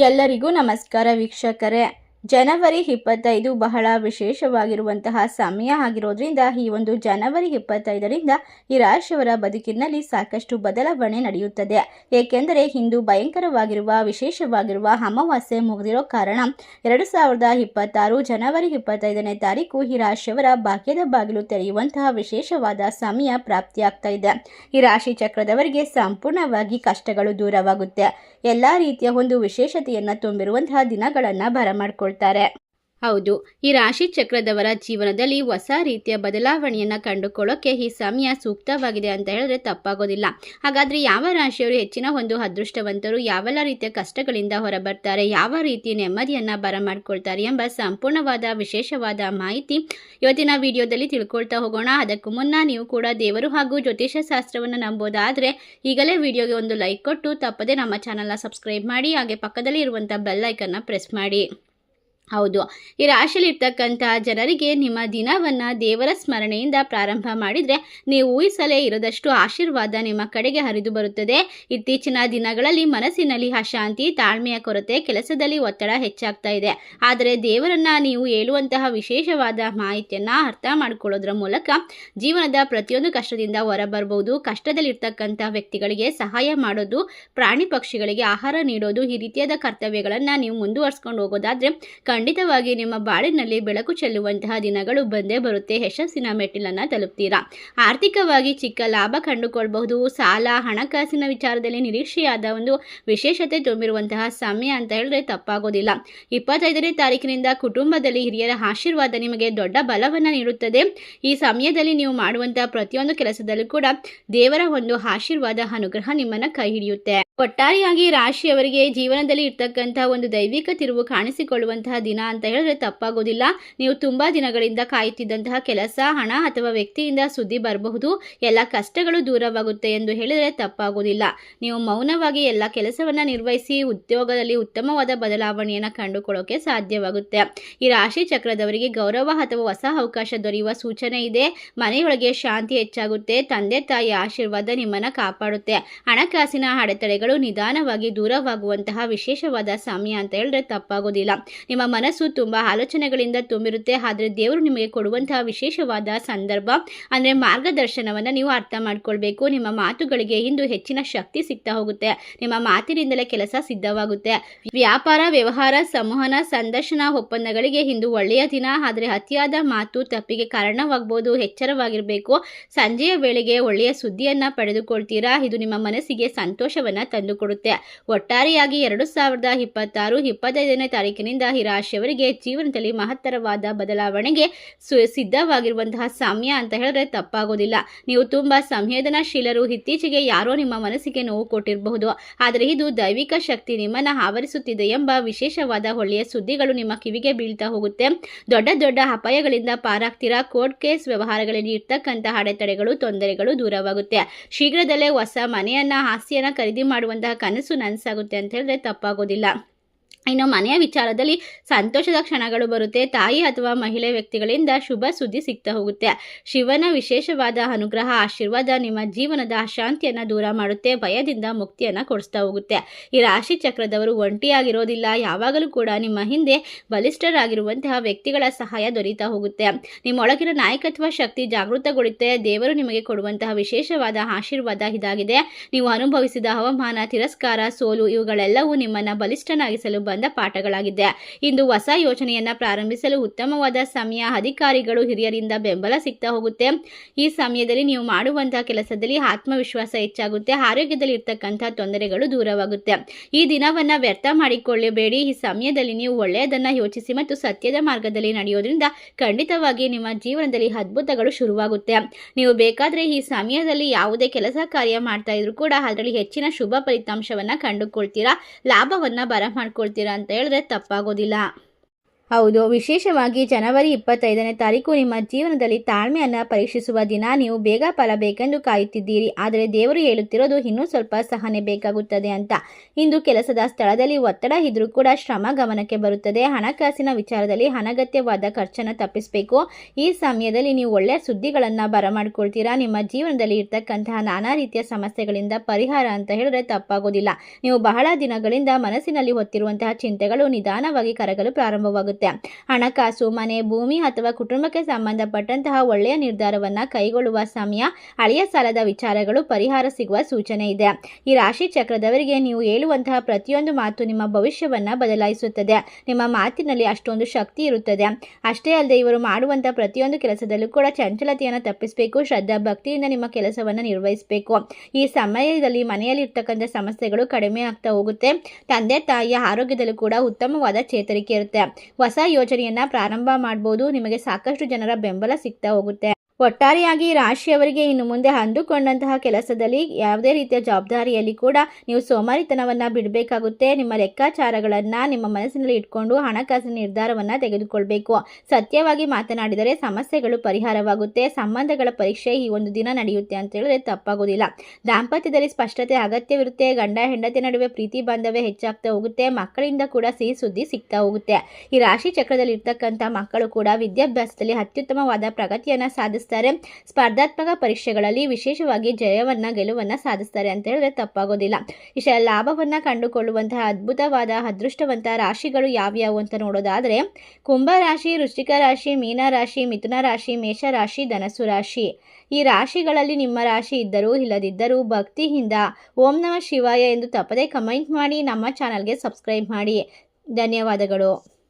ಎಲ್ಲರಿಗೂ ನಮಸ್ಕಾರ ವೀಕ್ಷಕರೇ. ಜನವರಿ 25 ಬಹಳ ವಿಶೇಷವಾಗಿರುವಂತಹ ಸಮಯ ಆಗಿರೋದ್ರಿಂದ ಈ ಒಂದು ಜನವರಿ 25ರಿಂದ ಈ ರಾಶಿಯವರ ಬದುಕಿನಲ್ಲಿ ಸಾಕಷ್ಟು ಬದಲಾವಣೆ ನಡೆಯುತ್ತದೆ. ಏಕೆಂದರೆ ಇಂದು ಭಯಂಕರವಾಗಿರುವ ವಿಶೇಷವಾಗಿರುವ ಅಮಾವಾಸ್ಯೆ ಮುಗಿದಿರೋ ಕಾರಣ 2026 ಜನವರಿ 25ನೇ ತಾರೀಕು ಈ ರಾಶಿಯವರ ಭಾಗ್ಯದ ಬಾಗಿಲು ತೆರೆಯುವಂತಹ ವಿಶೇಷವಾದ ಸಮಯ ಪ್ರಾಪ್ತಿಯಾಗ್ತಾ ಇದೆ. ಈ ರಾಶಿ ಚಕ್ರದವರಿಗೆ ಸಂಪೂರ್ಣವಾಗಿ ಕಷ್ಟಗಳು ದೂರವಾಗುತ್ತೆ. ಎಲ್ಲ ರೀತಿಯ ಒಂದು ವಿಶೇಷತೆಯನ್ನು ತುಂಬಿರುವಂತಹ ದಿನಗಳನ್ನು ಬರಮಾಡ್ಕೊಳ್ತಾರೆ. ಹೌದು, ಈ ರಾಶಿ ಚಕ್ರದವರ ಜೀವನದಲ್ಲಿ ಹೊಸ ರೀತಿಯ ಬದಲಾವಣೆಯನ್ನು ಕಂಡುಕೊಳ್ಳೋಕೆ ಈ ಸಮಯ ಸೂಕ್ತವಾಗಿದೆ ಅಂತ ಹೇಳಿದ್ರೆ ತಪ್ಪಾಗೋದಿಲ್ಲ. ಹಾಗಾದರೆ ಯಾವ ರಾಶಿಯವರು ಹೆಚ್ಚಿನ ಒಂದು ಅದೃಷ್ಟವಂತರು, ಯಾವೆಲ್ಲ ರೀತಿಯ ಕಷ್ಟಗಳಿಂದ ಹೊರಬರ್ತಾರೆ, ಯಾವ ರೀತಿ ನೆಮ್ಮದಿಯನ್ನು ಬರಮಾಡ್ಕೊಳ್ತಾರೆ ಎಂಬ ಸಂಪೂರ್ಣವಾದ ವಿಶೇಷವಾದ ಮಾಹಿತಿ ಇವತ್ತಿನ ವಿಡಿಯೋದಲ್ಲಿ ತಿಳ್ಕೊಳ್ತಾ ಹೋಗೋಣ. ಅದಕ್ಕೂ ಮುನ್ನ ನೀವು ಕೂಡ ದೇವರು ಹಾಗೂ ಜ್ಯೋತಿಷ್ಯ ಶಾಸ್ತ್ರವನ್ನು ನಂಬೋದಾದರೆ ಈಗಲೇ ವಿಡಿಯೋಗೆ ಒಂದು ಲೈಕ್ ಕೊಟ್ಟು ತಪ್ಪದೆ ನಮ್ಮ ಚಾನಲ್ನ ಸಬ್ಸ್ಕ್ರೈಬ್ ಮಾಡಿ, ಹಾಗೆ ಪಕ್ಕದಲ್ಲಿ ಇರುವಂಥ ಬೆಲ್ ಐಕನ್ನ ಪ್ರೆಸ್ ಮಾಡಿ. ಹೌದು, ಈ ರಾಶಿಯಲ್ಲಿ ಇರ್ತಕ್ಕಂತಹ ಜನರಿಗೆ ನಿಮ್ಮ ದಿನವನ್ನು ದೇವರ ಸ್ಮರಣೆಯಿಂದ ಪ್ರಾರಂಭ ಮಾಡಿದರೆ ನೀವು ಊಹಿಸಲೇ ಇರದಷ್ಟು ಆಶೀರ್ವಾದ ನಿಮ್ಮ ಕಡೆಗೆ ಹರಿದು ಬರುತ್ತದೆ. ಇತ್ತೀಚಿನ ದಿನಗಳಲ್ಲಿ ಮನಸ್ಸಿನಲ್ಲಿ ಅಶಾಂತಿ, ತಾಳ್ಮೆಯ ಕೊರತೆ, ಕೆಲಸದಲ್ಲಿ ಒತ್ತಡ ಹೆಚ್ಚಾಗ್ತಾ ಇದೆ. ಆದರೆ ದೇವರನ್ನ ನೀವು ಹೇಳುವಂತಹ ವಿಶೇಷವಾದ ಮಾಹಿತಿಯನ್ನು ಅರ್ಥ ಮಾಡಿಕೊಳ್ಳೋದ್ರ ಮೂಲಕ ಜೀವನದ ಪ್ರತಿಯೊಂದು ಕಷ್ಟದಿಂದ ಹೊರಬರಬಹುದು. ಕಷ್ಟದಲ್ಲಿರ್ತಕ್ಕಂಥ ವ್ಯಕ್ತಿಗಳಿಗೆ ಸಹಾಯ ಮಾಡೋದು, ಪ್ರಾಣಿ ಪಕ್ಷಿಗಳಿಗೆ ಆಹಾರ ನೀಡೋದು, ಈ ರೀತಿಯಾದ ಕರ್ತವ್ಯಗಳನ್ನು ನೀವು ಮುಂದುವರಿಸ್ಕೊಂಡು ಹೋಗೋದಾದರೆ ಖಂಡಿತವಾಗಿ ನಿಮ್ಮ ಬಾಳಿನಲ್ಲಿ ಬೆಳಕು ಚೆಲ್ಲುವಂತಹ ದಿನಗಳು ಬಂದೇ ಬರುತ್ತೆ. ಯಶಸ್ಸಿನ ಮೆಟ್ಟಿಲನ್ನು ತಲುಪ್ತೀರಾ. ಆರ್ಥಿಕವಾಗಿ ಚಿಕ್ಕ ಲಾಭ ಕಂಡುಕೊಳ್ಬಹುದು. ಸಾಲ, ಹಣಕಾಸಿನ ವಿಚಾರದಲ್ಲಿ ನಿರೀಕ್ಷೆಯಾದ ಒಂದು ವಿಶೇಷತೆ ತುಂಬಿರುವಂತಹ ಸಮಯ ಅಂತ ಹೇಳಿದ್ರೆ ತಪ್ಪಾಗೋದಿಲ್ಲ. 25ನೇ ತಾರೀಕಿನಿಂದ ಕುಟುಂಬದಲ್ಲಿ ಹಿರಿಯರ ಆಶೀರ್ವಾದ ನಿಮಗೆ ದೊಡ್ಡ ಬಲವನ್ನು ನೀಡುತ್ತದೆ. ಈ ಸಮಯದಲ್ಲಿ ನೀವು ಮಾಡುವಂತಹ ಪ್ರತಿಯೊಂದು ಕೆಲಸದಲ್ಲೂ ಕೂಡ ದೇವರ ಒಂದು ಆಶೀರ್ವಾದ, ಅನುಗ್ರಹ ನಿಮ್ಮನ್ನು ಕೈ ಹಿಡಿಯುತ್ತೆ. ಒಟ್ಟಾರೆಯಾಗಿ ರಾಶಿಯವರಿಗೆ ಜೀವನದಲ್ಲಿ ಇರ್ತಕ್ಕಂತಹ ಒಂದು ದೈವಿಕ ತಿರುವು ಕಾಣಿಸಿಕೊಳ್ಳುವಂತಹ ದಿನ ಅಂತ ಹೇಳಿದ್ರೆ ತಪ್ಪಾಗೋದಿಲ್ಲ. ನೀವು ತುಂಬಾ ದಿನಗಳಿಂದ ಕಾಯುತ್ತಿದ್ದಂತಹ ಕೆಲಸ, ಹಣ ಅಥವಾ ವ್ಯಕ್ತಿಯಿಂದ ಸುದ್ದಿ ಬರಬಹುದು. ಎಲ್ಲ ಕಷ್ಟಗಳು ದೂರವಾಗುತ್ತೆ ಎಂದು ಹೇಳಿದರೆ ತಪ್ಪಾಗೋದಿಲ್ಲ. ನೀವು ಮೌನವಾಗಿ ಎಲ್ಲ ಕೆಲಸವನ್ನ ನಿರ್ವಹಿಸಿ ಉದ್ಯೋಗದಲ್ಲಿ ಉತ್ತಮವಾದ ಬದಲಾವಣೆಯನ್ನು ಕಂಡುಕೊಳ್ಳೋಕೆ ಸಾಧ್ಯವಾಗುತ್ತೆ. ಈ ರಾಶಿ ಚಕ್ರದವರಿಗೆ ಗೌರವ ಅಥವಾ ಹೊಸ ಅವಕಾಶ ದೊರೆಯುವ ಸೂಚನೆ ಇದೆ. ಮನೆಯೊಳಗೆ ಶಾಂತಿ ಹೆಚ್ಚಾಗುತ್ತೆ. ತಂದೆ ತಾಯಿಯ ಆಶೀರ್ವಾದ ನಿಮ್ಮನ್ನ ಕಾಪಾಡುತ್ತೆ. ಹಣಕಾಸಿನ ಅಡೆತಡೆಗಳು ನಿಧಾನವಾಗಿ ದೂರವಾಗುವಂತಹ ವಿಶೇಷವಾದ ಸಮಯ ಅಂತ ಹೇಳಿದ್ರೆ ತಪ್ಪಾಗೋದಿಲ್ಲ. ನಿಮ್ಮ ಮನಸ್ಸು ತುಂಬಾ ಆಲೋಚನೆಗಳಿಂದ ತುಂಬಿರುತ್ತೆ. ಆದರೆ ದೇವರು ನಿಮಗೆ ಕೊಡುವಂತಹ ವಿಶೇಷವಾದ ಸಂದರ್ಭ ಅಂದ್ರೆ ಮಾರ್ಗದರ್ಶನವನ್ನು ನೀವು ಅರ್ಥ ಮಾಡ್ಕೊಳ್ಬೇಕು. ನಿಮ್ಮ ಮಾತುಗಳಿಗೆ ಇಂದು ಹೆಚ್ಚಿನ ಶಕ್ತಿ ಸಿಗ್ತಾ ಹೋಗುತ್ತೆ. ನಿಮ್ಮ ಮಾತಿನಿಂದಲೇ ಕೆಲಸ ಸಿದ್ಧವಾಗುತ್ತೆ. ವ್ಯಾಪಾರ, ವ್ಯವಹಾರ, ಸಂವಹನ, ಸಂದರ್ಶನ, ಒಪ್ಪಂದಗಳಿಗೆ ಇಂದು ಒಳ್ಳೆಯ ದಿನ. ಆದರೆ ಅತಿಯಾದ ಮಾತು ತಪ್ಪಿಗೆ ಕಾರಣವಾಗಬಹುದು. ಎಚ್ಚರವಾಗಿರಬೇಕು. ಸಂಜೆಯ ವೇಳೆಗೆ ಒಳ್ಳೆಯ ಸುದ್ದಿಯನ್ನ ಪಡೆದುಕೊಳ್ತೀರಾ. ಇದು ನಿಮ್ಮ ಮನಸ್ಸಿಗೆ ಸಂತೋಷವನ್ನ ತಂದುಕೊಡುತ್ತೆ. ಒಟ್ಟಾರೆಯಾಗಿ 2026 25ನೇ ತಾರೀಕಿನಿಂದ ಈ ರಾಶಿಯವರಿಗೆ ಜೀವನದಲ್ಲಿ ಮಹತ್ತರವಾದ ಬದಲಾವಣೆಗೆ ಸಿದ್ಧವಾಗಿರುವಂತಹ ಸಮಯ ಅಂತ ಹೇಳಿದ್ರೆ ತಪ್ಪಾಗೋದಿಲ್ಲ. ನೀವು ತುಂಬಾ ಸಂವೇದನಾಶೀಲರು. ಇತ್ತೀಚೆಗೆ ಯಾರೋ ನಿಮ್ಮ ಮನಸ್ಸಿಗೆ ನೋವು ಕೊಟ್ಟಿರಬಹುದು. ಆದರೆ ಇದು ದೈವಿಕ ಶಕ್ತಿ ನಿಮ್ಮನ್ನ ಆವರಿಸುತ್ತಿದೆ ಎಂಬ ವಿಶೇಷವಾದ ಒಳ್ಳೆಯ ಸುದ್ದಿಗಳು ನಿಮ್ಮ ಕಿವಿಗೆ ಬೀಳ್ತಾ ಹೋಗುತ್ತೆ. ದೊಡ್ಡ ದೊಡ್ಡ ಅಪಾಯಗಳಿಂದ ಪಾರಾಗ್ತೀರಾ. ಕೋರ್ಟ್ ಕೇಸ್ ವ್ಯವಹಾರಗಳಲ್ಲಿ ಇರ್ತಕ್ಕಂತಹ ಅಡೆತಡೆಗಳು, ತೊಂದರೆಗಳು ದೂರವಾಗುತ್ತೆ. ಶೀಘ್ರದಲ್ಲೇ ಹೊಸ ಮನೆಯನ್ನ, ಆಸ್ತಿಯನ್ನ ಖರೀದಿ ಮಾಡುವಂತಹ ಕನಸು ನನಸಾಗುತ್ತೆ ಅಂತ ಹೇಳಿದ್ರೆ ತಪ್ಪಾಗೋದಿಲ್ಲ. ಇನ್ನು ಮನೆಯ ವಿಚಾರದಲ್ಲಿ ಸಂತೋಷದ ಕ್ಷಣಗಳು ಬರುತ್ತೆ. ತಾಯಿ ಅಥವಾ ಮಹಿಳೆ ವ್ಯಕ್ತಿಗಳಿಂದ ಶುಭ ಸುದ್ದಿ ಸಿಗ್ತಾ ಹೋಗುತ್ತೆ. ಶಿವನ ವಿಶೇಷವಾದ ಅನುಗ್ರಹ, ಆಶೀರ್ವಾದ ನಿಮ್ಮ ಜೀವನದ ಅಶಾಂತಿಯನ್ನು ದೂರ ಮಾಡುತ್ತೆ. ಭಯದಿಂದ ಮುಕ್ತಿಯನ್ನು ಕೊಡಿಸ್ತಾ ಹೋಗುತ್ತೆ. ಈ ರಾಶಿ ಚಕ್ರದವರು ಒಂಟಿಯಾಗಿರೋದಿಲ್ಲ. ಯಾವಾಗಲೂ ಕೂಡ ನಿಮ್ಮ ಹಿಂದೆ ಬಲಿಷ್ಠರಾಗಿರುವಂತಹ ವ್ಯಕ್ತಿಗಳ ಸಹಾಯ ದೊರೀತಾ ಹೋಗುತ್ತೆ. ನಿಮ್ಮೊಳಗಿನ ನಾಯಕತ್ವ ಶಕ್ತಿ ಜಾಗೃತಗೊಳ್ಳುತ್ತೆ. ದೇವರು ನಿಮಗೆ ಕೊಡುವಂತಹ ವಿಶೇಷವಾದ ಆಶೀರ್ವಾದ ಇದಾಗಿದೆ. ನೀವು ಅನುಭವಿಸಿದ ಅವಮಾನ, ತಿರಸ್ಕಾರ, ಸೋಲು ಇವುಗಳೆಲ್ಲವೂ ನಿಮ್ಮನ್ನು ಬಲಿಷ್ಠನಾಗಿಸಲು ಬಂದ ಪಾಠಗಳಾಗಿದೆ. ಇಂದು ಹೊಸ ಯೋಜನೆಯನ್ನ ಪ್ರಾರಂಭಿಸಲು ಉತ್ತಮವಾದ ಸಮಯ. ಅಧಿಕಾರಿಗಳು, ಹಿರಿಯರಿಂದ ಬೆಂಬಲ ಸಿಗ್ತಾ ಹೋಗುತ್ತೆ. ಈ ಸಮಯದಲ್ಲಿ ನೀವು ಮಾಡುವಂತಹ ಕೆಲಸದಲ್ಲಿ ಆತ್ಮವಿಶ್ವಾಸ ಹೆಚ್ಚಾಗುತ್ತೆ. ಆರೋಗ್ಯದಲ್ಲಿ ಇರ್ತಕ್ಕಂತಹ ತೊಂದರೆಗಳು ದೂರವಾಗುತ್ತೆ. ಈ ದಿನವನ್ನ ವ್ಯರ್ಥ ಮಾಡಿಕೊಳ್ಳಬೇಡಿ. ಈ ಸಮಯದಲ್ಲಿ ನೀವು ಒಳ್ಳೆಯದನ್ನ ಯೋಚಿಸಿ ಮತ್ತು ಸತ್ಯದ ಮಾರ್ಗದಲ್ಲಿ ನಡೆಯೋದ್ರಿಂದ ಖಂಡಿತವಾಗಿ ನಿಮ್ಮ ಜೀವನದಲ್ಲಿ ಅದ್ಭುತಗಳು ಶುರುವಾಗುತ್ತೆ. ನೀವು ಬೇಕಾದ್ರೆ ಈ ಸಮಯದಲ್ಲಿ ಯಾವುದೇ ಕೆಲಸ ಕಾರ್ಯ ಮಾಡ್ತಾ ಇದ್ರು ಕೂಡ ಅದರಲ್ಲಿ ಹೆಚ್ಚಿನ ಶುಭ ಫಲಿತಾಂಶವನ್ನ ಕಂಡುಕೊಳ್ತೀರಾ. ಲಾಭವನ್ನ ಬರಮಾಡ್ಕೊಳ್ತೀರಾ ಅಂತ ಹೇಳಿದ್ರೆ ತಪ್ಪಾಗೋದಿಲ್ಲ. ಹೌದು, ವಿಶೇಷವಾಗಿ ಜನವರಿ 25ನೇ ತಾರೀಕು ನಿಮ್ಮ ಜೀವನದಲ್ಲಿ ತಾಳ್ಮೆಯನ್ನು ಪರೀಕ್ಷಿಸುವ ದಿನ. ನೀವು ಬೇಗ ಫಲ ಬೇಕೆಂದು ಕಾಯುತ್ತಿದ್ದೀರಿ, ಆದರೆ ದೇವರು ಹೇಳುತ್ತಿರೋದು ಇನ್ನೂ ಸ್ವಲ್ಪ ಸಹನೆ ಬೇಕಾಗುತ್ತದೆ ಅಂತ. ಇಂದು ಕೆಲಸದ ಸ್ಥಳದಲ್ಲಿ ಒತ್ತಡ ಇದ್ರೂ ಕೂಡ ಶ್ರಮ ಗಮನಕ್ಕೆ ಬರುತ್ತದೆ. ಹಣಕಾಸಿನ ವಿಚಾರದಲ್ಲಿ ಅನಗತ್ಯವಾದ ಖರ್ಚನ್ನು ತಪ್ಪಿಸಬೇಕು. ಈ ಸಮಯದಲ್ಲಿ ನೀವು ಒಳ್ಳೆಯ ಸುದ್ದಿಗಳನ್ನು ಬರಮಾಡ್ಕೊಳ್ತೀರಾ. ನಿಮ್ಮ ಜೀವನದಲ್ಲಿ ಇರ್ತಕ್ಕಂತಹ ನಾನಾ ರೀತಿಯ ಸಮಸ್ಯೆಗಳಿಂದ ಪರಿಹಾರ ಅಂತ ಹೇಳಿದ್ರೆ ತಪ್ಪಾಗೋದಿಲ್ಲ. ನೀವು ಬಹಳ ದಿನಗಳಿಂದ ಮನಸ್ಸಿನಲ್ಲಿ ಹೊತ್ತಿರುವಂತಹ ಚಿಂತೆಗಳು ನಿಧಾನವಾಗಿ ಕರಗಲು ಪ್ರಾರಂಭವಾಗುತ್ತೆ. ಹಣಕಾಸು, ಮನೆ, ಭೂಮಿ ಅಥವಾ ಕುಟುಂಬಕ್ಕೆ ಸಂಬಂಧಪಟ್ಟಂತಹ ಒಳ್ಳೆಯ ನಿರ್ಧಾರವನ್ನ ಕೈಗೊಳ್ಳುವ ಸಮಯ. ಹಳೆಯ ಸಾಲದ ವಿಚಾರಗಳು ಪರಿಹಾರ ಸಿಗುವ ಸೂಚನೆ ಇದೆ. ಈ ರಾಶಿ ಚಕ್ರದವರಿಗೆ ನೀವು ಹೇಳುವಂತಹ ಪ್ರತಿಯೊಂದು ಮಾತು ನಿಮ್ಮ ಭವಿಷ್ಯವನ್ನ ಬದಲಾಯಿಸುತ್ತದೆ. ನಿಮ್ಮ ಮಾತಿನಲ್ಲಿ ಅಷ್ಟೊಂದು ಶಕ್ತಿ ಇರುತ್ತದೆ. ಅಷ್ಟೇ ಅಲ್ಲದೆ ಇವರು ಮಾಡುವಂತಹ ಪ್ರತಿಯೊಂದು ಕೆಲಸದಲ್ಲೂ ಕೂಡ ಚಂಚಲತೆಯನ್ನು ತಪ್ಪಿಸಬೇಕು. ಶ್ರದ್ಧಾ ಭಕ್ತಿಯಿಂದ ನಿಮ್ಮ ಕೆಲಸವನ್ನು ನಿರ್ವಹಿಸಬೇಕು. ಈ ಸಮಯದಲ್ಲಿ ಮನೆಯಲ್ಲಿ ಇರ್ತಕ್ಕಂಥ ಸಮಸ್ಯೆಗಳು ಕಡಿಮೆ ಆಗ್ತಾ ಹೋಗುತ್ತೆ. ತಂದೆ ತಾಯಿಯ ಆರೋಗ್ಯದಲ್ಲೂ ಕೂಡ ಉತ್ತಮವಾದ ಚೇತರಿಕೆ ಇರುತ್ತೆ. ಹೊಸ ಯೋಜನೆಯನ್ನ ಪ್ರಾರಂಭ ಮಾಡಬಹುದು. ನಿಮಗೆ ಸಾಕಷ್ಟು ಜನರ ಬೆಂಬಲ ಸಿಗ್ತಾ ಹೋಗುತ್ತೆ. ಒಟ್ಟಾರೆಯಾಗಿ ರಾಶಿಯವರಿಗೆ ಇನ್ನು ಮುಂದೆ ಅಂದುಕೊಂಡಂತಹ ಕೆಲಸದಲ್ಲಿ ಯಾವುದೇ ರೀತಿಯ ಜವಾಬ್ದಾರಿಯಲ್ಲಿ ಕೂಡ ನೀವು ಸೋಮಾರಿತನವನ್ನು ಬಿಡಬೇಕಾಗುತ್ತೆ. ನಿಮ್ಮ ಲೆಕ್ಕಾಚಾರಗಳನ್ನು ನಿಮ್ಮ ಮನಸ್ಸಿನಲ್ಲಿ ಇಟ್ಕೊಂಡು ಹಣಕಾಸಿನ ನಿರ್ಧಾರವನ್ನು ತೆಗೆದುಕೊಳ್ಬೇಕು. ಸತ್ಯವಾಗಿ ಮಾತನಾಡಿದರೆ ಸಮಸ್ಯೆಗಳು ಪರಿಹಾರವಾಗುತ್ತೆ. ಸಂಬಂಧಗಳ ಪರೀಕ್ಷೆ ಈ ಒಂದು ದಿನ ನಡೆಯುತ್ತೆ ಅಂತ ಹೇಳಿದ್ರೆ ತಪ್ಪಾಗೋದಿಲ್ಲ. ದಾಂಪತ್ಯದಲ್ಲಿ ಸ್ಪಷ್ಟತೆ ಅಗತ್ಯವಿರುತ್ತೆ. ಗಂಡ ಹೆಂಡತಿ ನಡುವೆ ಪ್ರೀತಿ ಬಾಂಧವ್ಯ ಹೆಚ್ಚಾಗ್ತಾ ಹೋಗುತ್ತೆ. ಮಕ್ಕಳಿಂದ ಕೂಡ ಸಿಹಿ ಸುದ್ದಿ ಸಿಗ್ತಾ ಹೋಗುತ್ತೆ. ಈ ರಾಶಿ ಚಕ್ರದಲ್ಲಿ ಇರ್ತಕ್ಕಂಥ ಮಕ್ಕಳು ಕೂಡ ವಿದ್ಯಾಭ್ಯಾಸದಲ್ಲಿ ಅತ್ಯುತ್ತಮವಾದ ಪ್ರಗತಿಯನ್ನು ಸಾಧಿಸ್ತಾರೆ. ಸ್ಪರ್ಧಾತ್ಮಕ ಪರೀಕ್ಷೆಗಳಲ್ಲಿ ವಿಶೇಷವಾಗಿ ಗೆಲುವನ್ನ ಸಾಧಿಸ್ತಾರೆ ಅಂತ ಹೇಳಿದ್ರೆ ತಪ್ಪಾಗೋದಿಲ್ಲ. ಇಷ್ಟ ಲಾಭವನ್ನ ಕಂಡುಕೊಳ್ಳುವಂತಹ ಅದ್ಭುತವಾದ ಅದೃಷ್ಟವಂತ ರಾಶಿಗಳು ಯಾವ್ಯಾವು ಅಂತ ನೋಡೋದಾದ್ರೆ ಕುಂಭ ರಾಶಿ, ವೃಶ್ಚಿಕ ರಾಶಿ, ಮೀನ ರಾಶಿ, ಮಿಥುನ ರಾಶಿ, ಮೇಷ ರಾಶಿ, ಧನಸ್ಸು ರಾಶಿ. ಈ ರಾಶಿಗಳಲ್ಲಿ ನಿಮ್ಮ ರಾಶಿ ಇದ್ದರೂ ಇಲ್ಲದಿದ್ದರೂ ಭಕ್ತಿಯಿಂದ ಓಂ ನಮಃ ಶಿವಾಯ ಎಂದು ತಪ್ಪದೇ ಕಮೆಂಟ್ ಮಾಡಿ. ನಮ್ಮ ಚಾನಲ್ಗೆ ಸಬ್ಸ್ಕ್ರೈಬ್ ಮಾಡಿ. ಧನ್ಯವಾದಗಳು.